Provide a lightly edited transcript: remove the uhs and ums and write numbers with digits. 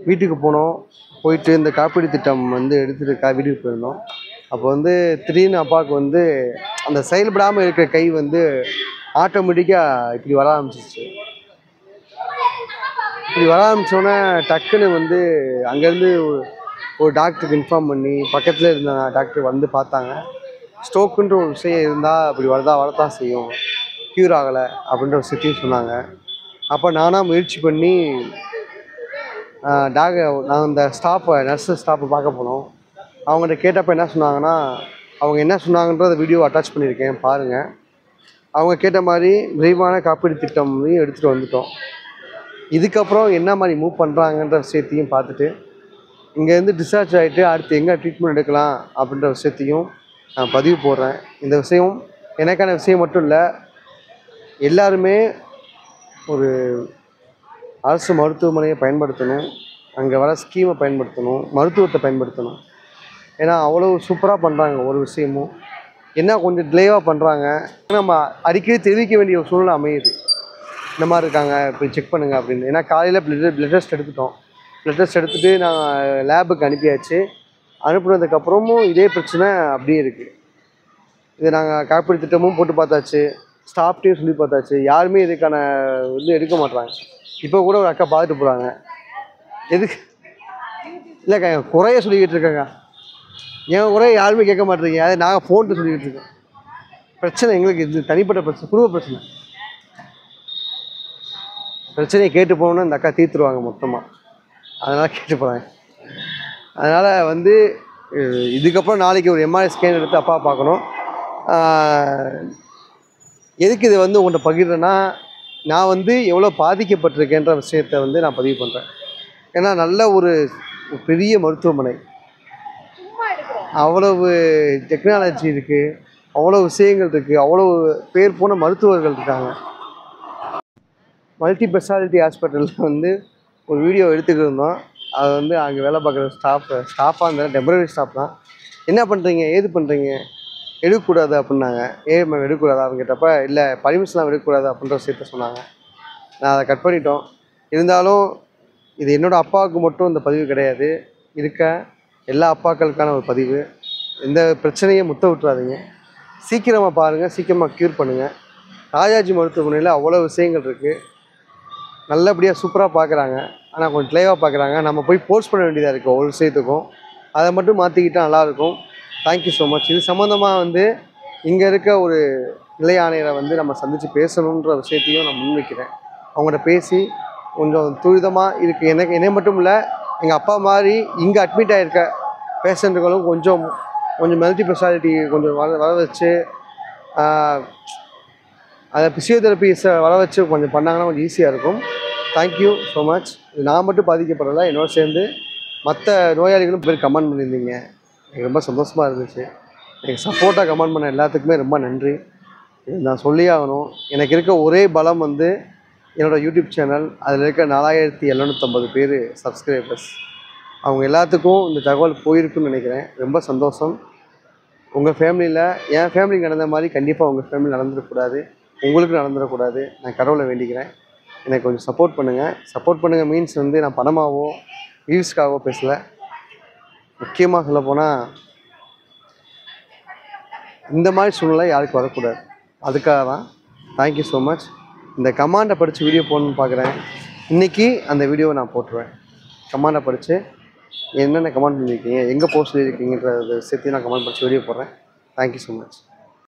வீட்டுக்கு போனோம். போயிட்டு இந்த காப்பீடு திட்டம் வந்து எடுத்துகிட்டு வீட்டுக்கு போயிருந்தோம். அப்போ வந்து திடீர்னு அப்பாவுக்கு வந்து அந்த செயல்படாமல் இருக்கிற கை வந்து ஆட்டோமேட்டிக்காக இப்படி வர ஆரம்பிச்சிச்சு. இப்படி வர ஆரம்பித்தோன்னே டக்குன்னு வந்து அங்கேருந்து ஒரு டாக்டருக்கு இன்ஃபார்ம் பண்ணி பக்கத்தில் இருந்த டாக்டர் வந்து பார்த்தாங்க. ஸ்ட்ரோக்குன்ற ஒரு விஷயம் இருந்தால் அப்படி வரதான் செய்யும், க்யூர் ஆகலை அப்படின்ற ஒரு விஷயத்தையும் சொன்னாங்க. அப்போ நானாக முயற்சி பண்ணி நான் இந்த நர்ஸு ஸ்டாஃபை பார்க்க போனோம். அவங்கள்ட்ட கேட்டப்போ என்ன சொன்னாங்கன்னா, அவங்க என்ன சொன்னாங்கன்றத வீடியோ அட்டாச் பண்ணியிருக்கேன் பாருங்கள். அவங்க கேட்ட மாதிரி விரைவான காப்பீடு திட்டம்லையும் எடுத்துகிட்டு வந்துட்டோம். இதுக்கப்புறம் என்ன மாதிரி மூவ் பண்ணுறாங்கன்ற விஷயத்தையும் பார்த்துட்டு இங்கேருந்து டிஸ்சார்ஜ் ஆகிட்டு அடுத்து எங்கே ட்ரீட்மெண்ட் எடுக்கலாம் அப்படின்ற விஷயத்தையும் நான் பதிவு போடுறேன். இந்த விஷயம் எனக்கான விஷயம் மட்டும் இல்லை, எல்லாருமே ஒரு அரசு மருத்துவமனையை பயன்படுத்தணும், அங்கே வர ஸ்கீமை பயன்படுத்தணும், மருத்துவத்தை பயன்படுத்தணும். ஏன்னா அவ்வளோ சூப்பராக பண்ணுறாங்க. ஒரு விஷயமும் என்ன கொஞ்சம் டிலேவாக பண்ணுறாங்க, நம்ம அடிக்கடி தெரிவிக்க வேண்டிய ஒரு சூழ்நிலை அமையுது. இந்த மாதிரி இருக்காங்க, இப்படி செக் பண்ணுங்கள் அப்படின்னு. ஏன்னா காலையில் பிளட் டெஸ்ட் எடுத்துட்டோம். பிளட் டெஸ்ட் எடுத்துகிட்டு நாங்கள் லேபுக்கு அனுப்பியாச்சு. அனுப்புனதுக்கப்புறமும் இதே பிரச்சனை அப்படியே இருக்குது. இதை நாங்கள் காப்பீடு திட்டமும் போட்டு பார்த்தாச்சு, ஸ்டாஃப்டையும் சொல்லி பார்த்தாச்சு. யாருமே இதுக்கான எடுக்க மாட்றாங்க. இப்போ கூட ஒரு அக்கா பார்த்துட்டு போகிறாங்க. எதுக்கு இல்லைக்கா என் குறைய சொல்லிக்கிட்டு இருக்காங்க. என் குறைய யாருமே கேட்க மாட்டேறீங்க. அதை நாங்கள் ஃபோன்ட்டு சொல்லிக்கிட்டு இருக்கோம். பிரச்சனை எங்களுக்கு இது தனிப்பட்ட பிரச்சனை, குடும்ப பிரச்சனை. பிரச்சனையை கேட்டு போகணுன்னு இந்த அக்கா தீர்த்துருவாங்க மொத்தமாக. அதனால் கேட்டு போகிறாங்க. அதனால் இதுக்கப்புறம் நாளைக்கு ஒரு எம்ஆர்ஐ ஸ்கேன் எடுத்து அப்பா பார்க்கணும். எதுக்கு இதை உங்கள்கிட்ட பகிர்றேன்னா, நான் எவ்வளோ பாதிக்கப்பட்டிருக்கேன்ற விஷயத்தை நான் பதிவு பண்ணுறேன். ஏன்னா நல்ல ஒரு பெரிய மருத்துவமனை, அவ்வளவு டெக்னாலஜி இருக்குது, அவ்வளோ விஷயங்கள் இருக்குது, அவ்வளோ பேர் போன மருத்துவர்கள் இருக்காங்க. மல்டி ஸ்பெஷாலிட்டி ஹாஸ்பிட்டலில் ஒரு வீடியோ எடுத்துக்கிட்டு இருந்தோம். அது அங்கே வேலை பார்க்குற ஸ்டாஃபாக இருந்தால் டெம்பரரி ஸ்டாஃப் தான். என்ன பண்ணுறீங்க, ஏது பண்ணுறீங்க, எடுக்கக்கூடாது அப்படின்னாங்க. மேம் எடுக்கக்கூடாது அப்படின்னு கேட்டப்போ, இல்லை பர்மிஷன்லாம் எடுக்கக்கூடாது அப்படின்ற விஷயத்த சொன்னாங்க. நான் அதை கட் பண்ணிட்டோம். இருந்தாலும் இது என்னோடய அப்பாவுக்கு மட்டும் இந்த பதிவு கிடையாது, இருக்க எல்லா அப்பாக்களுக்கான ஒரு பதிவு. எந்த பிரச்சனையும் முத்த விட்டுறாதீங்க, சீக்கிரமாக பாருங்கள், சீக்கிரமாக க்யூர் பண்ணுங்கள். ராஜாஜி மருத்துவமனையில் அவ்வளோ விஷயங்கள் இருக்குது, நல்லபடியாக சூப்பராக பார்க்குறாங்க. ஆனால் கொஞ்சம் டிலேவாக பார்க்குறாங்க. நம்ம போய் போஸ்ட் பண்ண வேண்டியதாக இருக்குது ஒவ்வொரு விஷயத்துக்கும். அதை மட்டும் மாற்றிக்கிட்டால் நல்லாயிருக்கும். Thank you so much. இது சம்மந்தமாக இங்கே இருக்க ஒரு நிலை ஆணையரை நம்ம சந்தித்து பேசணுன்ற விஷயத்தையும் நான் முன்வைக்கிறேன். அவங்கள்ட்ட பேசி கொஞ்சம் துரிதமாக இருக்குது. என்னை மட்டும் இல்லை, எங்கள் அப்பா மாதிரி இங்கே அட்மிட் ஆகிருக்க பேஷண்ட்டுகளும் கொஞ்சம் மல்டி ஸ்பெஷாலிட்டி கொஞ்சம் வர வச்சு, அதை ஃபிசியோதெரபிஸை வர வச்சு கொஞ்சம் பண்ணாங்கன்னா கொஞ்சம் ஈஸியாக இருக்கும். Thank you so much. இது நான் மட்டும் பாதிக்கப்படலை, என்னோட சேர்ந்து மற்ற நோயாளிகளும் பேர் கமெண்ட் பண்ணியிருந்தீங்க. எனக்கு ரொம்ப சந்தோஷமாக இருந்துச்சு. எனக்கு சப்போர்ட்டாக கமெண்ட் பண்ண எல்லாத்துக்குமே ரொம்ப நன்றி. இது நான் சொல்லி ஆகணும். எனக்கு இருக்க ஒரே பலம் என்னோடய யூடியூப் சேனல். அதில் இருக்க 4750 பேர் சப்ஸ்கிரைபர்ஸ். அவங்க எல்லாத்துக்கும் இந்த தகவல் போயிருக்குன்னு நினைக்கிறேன். ரொம்ப சந்தோஷம். உங்கள் ஃபேமிலியில் என் ஃபேமிலிக்கு நடந்த மாதிரி கண்டிப்பாக உங்கள் ஃபேமிலி நடந்துடக்கூடாது, உங்களுக்கு நடந்துடக்கூடாது. நான் கடவுளை வேண்டிக்கிறேன். எனக்கு கொஞ்சம் சப்போர்ட் பண்ணுங்கள். மீன்ஸ் நான் பணமாகவோ வியூஸ்க்காகவோ பேசலை. முக்கியமாக சொல்லப்போனால் இந்த மாதிரி சூழ்நிலை யாருக்கு வரக்கூடாது, அதுக்காக தான். Thank you so much. இந்த கமாண்டை படித்து வீடியோ போடணுன்னு பார்க்குறேன். இன்றைக்கி அந்த வீடியோவை நான் போட்டுருவேன். கமாண்டை படித்து என்னென்ன கமெண்ட் பண்ணியிருக்கீங்க, எங்கே போஸ்ட் பண்ணியிருக்கீங்கன்ற விஷயத்தையும் நான் கமெண்ட் படித்து வீடியோ போடுறேன். Thank you so much.